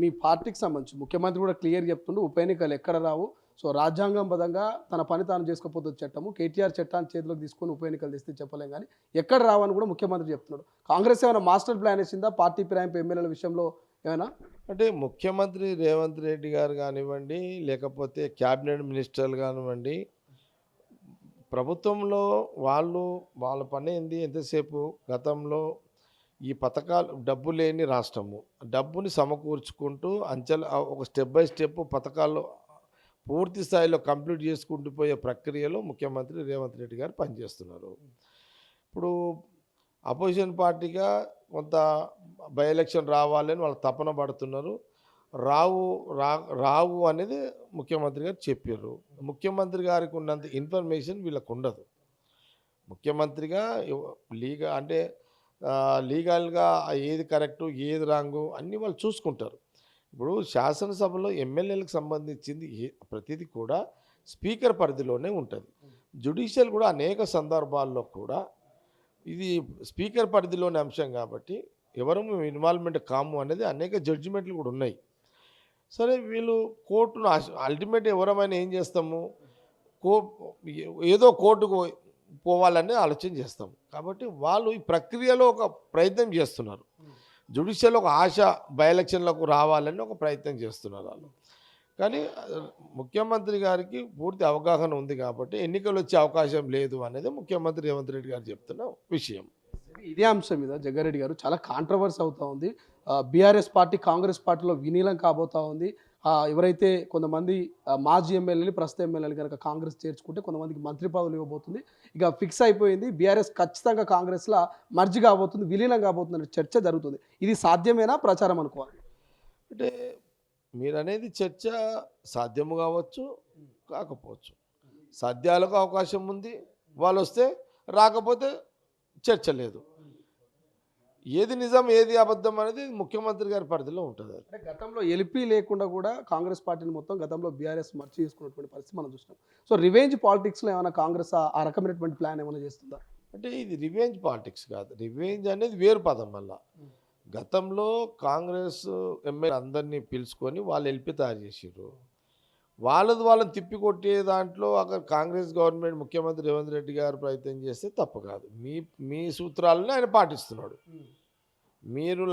మీ పార్టీకి సంబంధించి ముఖ్యమంత్రి కూడా క్లియర్ చెప్తుండు ఉప ఎన్నికలు ఎక్కడ రావు. సో రాజ్యాంగంబద్ధంగా తన పని తాను చేసుకోపోతుంది చట్టము. కేటీఆర్ చట్టాన్ని చేతిలోకి తీసుకొని ఉప ఎన్నికలు తెస్తే చెప్పలేం కానీ ఎక్కడ రావని కూడా ముఖ్యమంత్రి చెప్తున్నాడు. కాంగ్రెస్ ఏమైనా మాస్టర్ ప్లాన్ వేసిందా పార్టీ ఫిరాయింపు ఎమ్మెల్యేల విషయంలో ఏమైనా? అంటే ముఖ్యమంత్రి రేవంత్ రెడ్డి గారు కానివ్వండి, లేకపోతే క్యాబినెట్ మినిస్టర్లు కానివ్వండి, ప్రభుత్వంలో వాళ్ళ పని ఏంది? ఎంతసేపు గతంలో ఈ పథకాలు డబ్బు లేని రాష్ట్రము, డబ్బుని సమకూర్చుకుంటూ ఒక స్టెప్ బై స్టెప్ పథకాలు పూర్తి స్థాయిలో కంప్లీట్ చేసుకుంటూ పోయే ప్రక్రియలో ముఖ్యమంత్రి రేవంత్ రెడ్డి గారు పనిచేస్తున్నారు. ఇప్పుడు అపోజిషన్ పార్టీగా కొంత బై ఎలక్షన్ రావాలని వాళ్ళు తపన పడుతున్నారు. రావు అనేది ముఖ్యమంత్రి గారు చెప్పారు. ముఖ్యమంత్రి గారికి ఉన్నంత ఇన్ఫర్మేషన్ వీళ్ళకు ఉండదు. ముఖ్యమంత్రిగా లీగల్గా ఏది కరెక్టు ఏది రాంగు అన్నీ వాళ్ళు చూసుకుంటారు. ఇప్పుడు శాసనసభలో ఎమ్మెల్యేలకు సంబంధించింది ప్రతిదీ కూడా స్పీకర్ పరిధిలోనే ఉంటుంది. జ్యుడిషియల్ కూడా అనేక సందర్భాల్లో కూడా ఇది స్పీకర్ పరిధిలోని అంశం కాబట్టి ఎవరు ఇన్వాల్వ్మెంట్ కాము అనేది అనేక జడ్జిమెంట్లు కూడా ఉన్నాయి. సరే, వీళ్ళు కోర్టును అల్టిమేట్ ఎవరమైనా ఏం చేస్తాము, ఏదో కోర్టుకు పోవాలని ఆలోచన చేస్తాము. కాబట్టి వాళ్ళు ఈ ప్రక్రియలో ఒక ప్రయత్నం చేస్తున్నారు. జ్యుడిషియల్ ఒక ఆశ బై ఎలక్షన్లకు రావాలని ఒక ప్రయత్నం చేస్తున్నారు వాళ్ళు. కానీ ముఖ్యమంత్రి గారికి పూర్తి అవగాహన ఉంది కాబట్టి ఎన్నికలు వచ్చే అవకాశం లేదు అనేది ముఖ్యమంత్రి రేవంత్ రెడ్డి గారు చెప్తున్న విషయం. ఇదే అంశం మీద జగ్గారెడ్డి గారు చాలా కాంట్రవర్సీ అవుతూ ఉంది. బీఆర్ఎస్ పార్టీ కాంగ్రెస్ పార్టీలో విలీనం కాబోతూ ఉంది. ఎవరైతే కొంతమంది మాజీ ఎమ్మెల్యేలు ప్రస్తుత ఎమ్మెల్యేలు కనుక కాంగ్రెస్ చేర్చుకుంటే కొంతమందికి మంత్రి పదవులు ఇవ్వబోతుంది. ఇక ఫిక్స్ అయిపోయింది, బీఆర్ఎస్ ఖచ్చితంగా కాంగ్రెస్లో మర్జీ కాబోతుంది, విలీనం కాబోతుంది అనే చర్చ జరుగుతుంది. ఇది సాధ్యమేనా ప్రచారం అనుకోవాలి? అంటే మీరు అనేది చర్చ సాధ్యము కావచ్చు, కాకపోవచ్చు. సాధ్యాలకు అవకాశం ఉంది, వాళ్ళు వస్తే, రాకపోతే చర్చ లేదు. ఏది నిజం ఏది అబద్ధం అనేది ముఖ్యమంత్రి గారి పరిధిలో ఉంటుంది. అంటే గతంలో ఎల్పీ లేకుండా కూడా కాంగ్రెస్ పార్టీని మొత్తం గతంలో బీఆర్ఎస్ మర్చి చేసుకున్నటువంటి పరిస్థితి మనం చూసినాం. సో రివెంజ్ పాలిటిక్స్లో ఏమైనా కాంగ్రెస్ ఆ రకమైనటువంటి ప్లాన్ ఏమైనా చేస్తుందా? అంటే ఇది రివెంజ్ పాలిటిక్స్ కాదు. రివెంజ్ అనేది వేరు పదం. వల్ల గతంలో కాంగ్రెస్ ఎమ్మెల్యే అందరినీ పిలుచుకొని వాళ్ళు ఎల్పీ తయారు చేసారు. వాళ్ళని తిప్పికొట్టే దాంట్లో అక్కడ కాంగ్రెస్ గవర్నమెంట్ ముఖ్యమంత్రి రేవంత్ రెడ్డి గారు ప్రయత్నం చేస్తే తప్పు కాదు. మీ సూత్రాలను ఆయన పాటిస్తున్నాడు. మీరు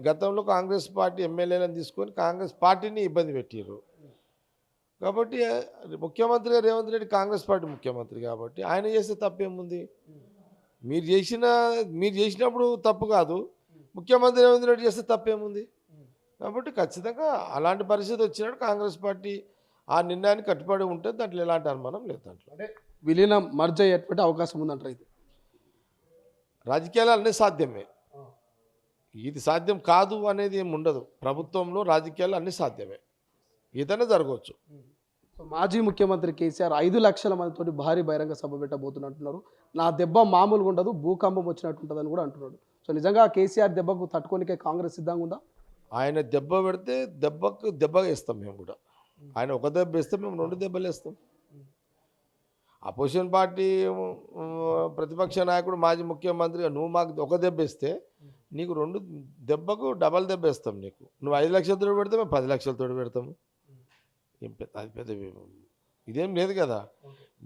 గతంలో కాంగ్రెస్ పార్టీ ఎమ్మెల్యేలను తీసుకొని కాంగ్రెస్ పార్టీని ఇబ్బంది పెట్టారు. కాబట్టి ముఖ్యమంత్రిగా రేవంత్ రెడ్డి కాంగ్రెస్ పార్టీ ముఖ్యమంత్రి కాబట్టి ఆయన చేస్తే తప్పేముంది? మీరు చేసినప్పుడు తప్పు కాదు, ముఖ్యమంత్రి రేవంత్ రెడ్డి చేస్తే తప్పేముంది? కాబట్టి ఖచ్చితంగా అలాంటి పరిస్థితి వచ్చినట్టు కాంగ్రెస్ పార్టీ ఆ నిర్ణయానికి కట్టుబడి ఉంటే దాంట్లో ఎలాంటి అనుమానం లేదు. దాంట్లో అంటే విలీనం మర్జ్ అయ్యేటువంటి అవకాశం ఉందంటారు. ఇది రాజకీయాలు అన్నీ సాధ్యమే, ఇది సాధ్యం కాదు అనేది ఏమి ఉండదు. ప్రభుత్వంలో రాజకీయాలు అన్నీ సాధ్యమే, ఏదైనా జరగవచ్చు. సో మాజీ ముఖ్యమంత్రి కేసీఆర్ 5 లక్షల మందితోటి భారీ బహిరంగ సభ పెట్టబోతున్నట్టున్నారు. నా దెబ్బ మామూలుగా ఉండదు, భూకంపం వచ్చినట్టు ఉంటుందని కూడా అంటున్నాడు. సో నిజంగా కేసీఆర్ దెబ్బకు తట్టుకోనికే కాంగ్రెస్ సిద్ధంగా ఉందా? ఆయన దెబ్బ పెడితే దెబ్బ వేస్తాం మేము కూడా. ఆయన ఒక దెబ్బ వేస్తే మేము 2 దెబ్బలు వేస్తాం. అపోజిషన్ పార్టీ ప్రతిపక్ష నాయకుడు మాజీ ముఖ్యమంత్రి నువ్వు మాకు ఒక దెబ్బ వేస్తే నీకు 2 దెబ్బకు డబల్ దెబ్బ వేస్తాం. నువ్వు 5 లక్షలతో పెడితే మేము 10 లక్షలతో పెడతాము. అది పెద్ద ఇదేం లేదు కదా.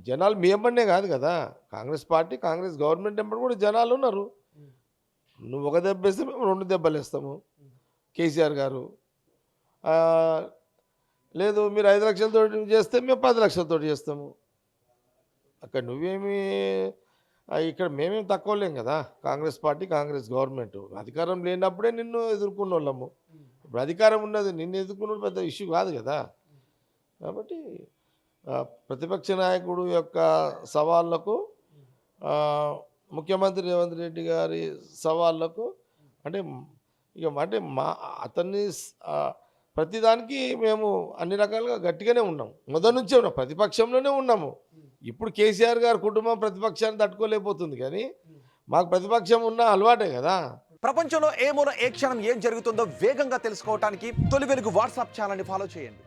జనాలు మీ ఎంబడినే కాదు కదా, కాంగ్రెస్ పార్టీ కాంగ్రెస్ గవర్నమెంట్ ఎంబడి కూడా జనాలు ఉన్నారు. నువ్వు ఒక దెబ్బ వేస్తే మేము 2 దెబ్బలు వేస్తాము. కేసీఆర్ గారు లేదు మీరు 5 లక్షలతో చేస్తే మేము 10 లక్షలతో చేస్తాము. అక్కడ ఇక్కడ మేమేం తక్కువ లేం కదా. కాంగ్రెస్ పార్టీ కాంగ్రెస్ గవర్నమెంట్ అధికారం లేనప్పుడే నిన్ను ఎదుర్కొన్న వాళ్ళము. ఇప్పుడు అధికారం ఉన్నది, నిన్ను ఎదుర్కొన్న పెద్ద ఇష్యూ కాదు కదా. కాబట్టి ప్రతిపక్ష నాయకుడు యొక్క సవాళ్లకు ముఖ్యమంత్రి రేవంత్ రెడ్డి గారి సవాళ్లకు అంటే అతన్ని ప్రతిదానికి మేము అన్ని రకాలుగా గట్టిగానే ఉన్నాము. మొదటి నుంచే ఉన్నాం, ప్రతిపక్షంలోనే ఉన్నాము. ఇప్పుడు కేసీఆర్ గారి కుటుంబం ప్రతిపక్షాన్ని తట్టుకోలేకపోతుంది, కానీ మాకు ప్రతిపక్షం ఉన్న అలవాటే కదా. ప్రపంచంలో ఏ మూల ఏ క్షణం ఏం జరుగుతుందో వేగంగా తెలుసుకోవడానికి తొలి వెలుగు వాట్సాప్ ఛానల్ని ఫాలో చేయండి.